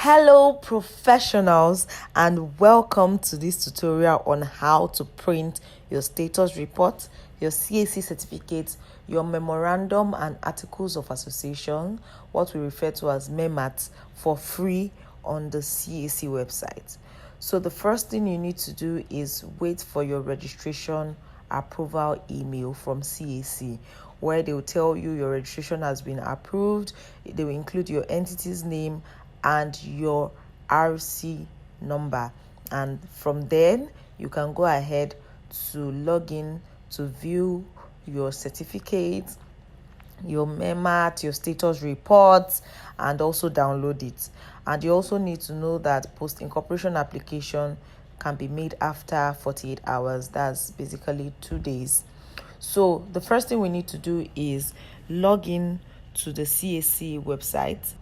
Hello professionals, and welcome to this tutorial on how to print your status report, your CAC certificate, your memorandum and articles of association, what we refer to as Memart, for free on the CAC website. So the first thing you need to do is wait for your registration approval email from CAC, where they will tell you your registration has been approved. They will include your entity's name and your RC number, and from then you can go ahead to log in to view your certificates, your Memart, your status reports, and also download it. And you also need to know that post incorporation application can be made after 48 hours. That's basically 2 days. So the first thing we need to do is log in to the CAC website.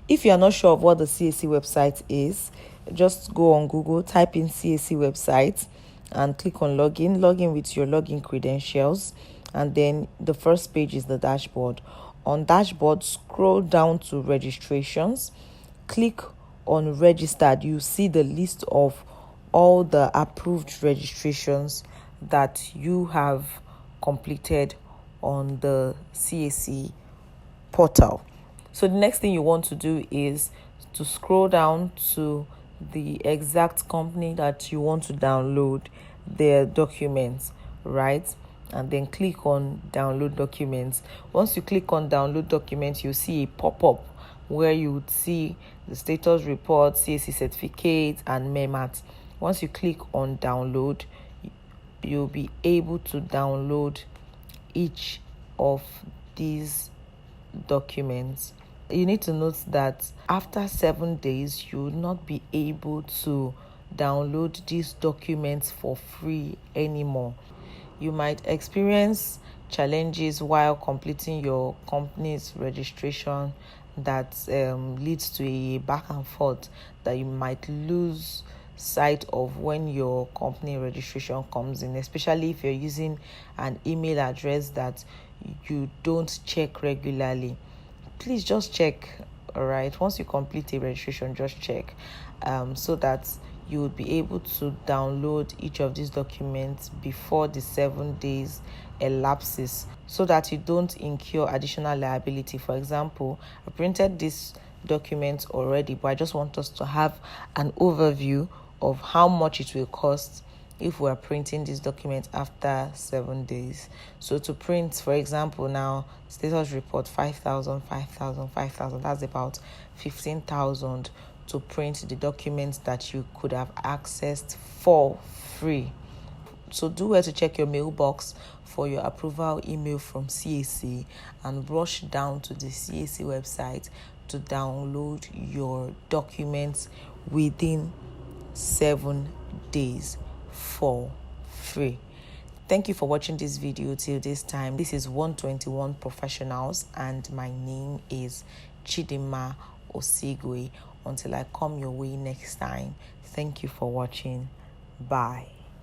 If you are not sure of what the CAC website is, just go on Google, type in CAC website and click on login. Log in with your login credentials, and then the first page is the dashboard. On dashboard, scroll down to registrations, click on registered. You see the list of all the approved registrations that you have completed on the CAC portal. So the next thing you want to do is to scroll down to the exact company that you want to download their documents, right? And then click on download documents. Once you click on download documents, you'll see a pop-up where you would see the status report, CAC certificate, and Memart. Once you click on download, you'll be able to download each of these documents. You need to note that after 7 days, you will not be able to download these documents for free anymore. You might experience challenges while completing your company's registration that leads to a back and forth that you might lose sight of when your company registration comes in, especially if you're using an email address that you don't check regularly. Please just check. All right, once you complete a registration, just check so that you will be able to download each of these documents before the 7 days elapses, so that you don't incur additional liability. For example, I printed this document already, but I just want us to have an overview of how much it will cost if we are printing this document after 7 days. So to print, for example, now status report 5,000, that's about 15,000 to print the documents that you could have accessed for free. So do well to check your mailbox for your approval email from CAC and rush down to the CAC website to download your documents within 7 days for free. Thank you for watching this video till this time. This is 121 Professionals, and my name is Chidima Osigwe. Until I come your way next time, thank you for watching. Bye.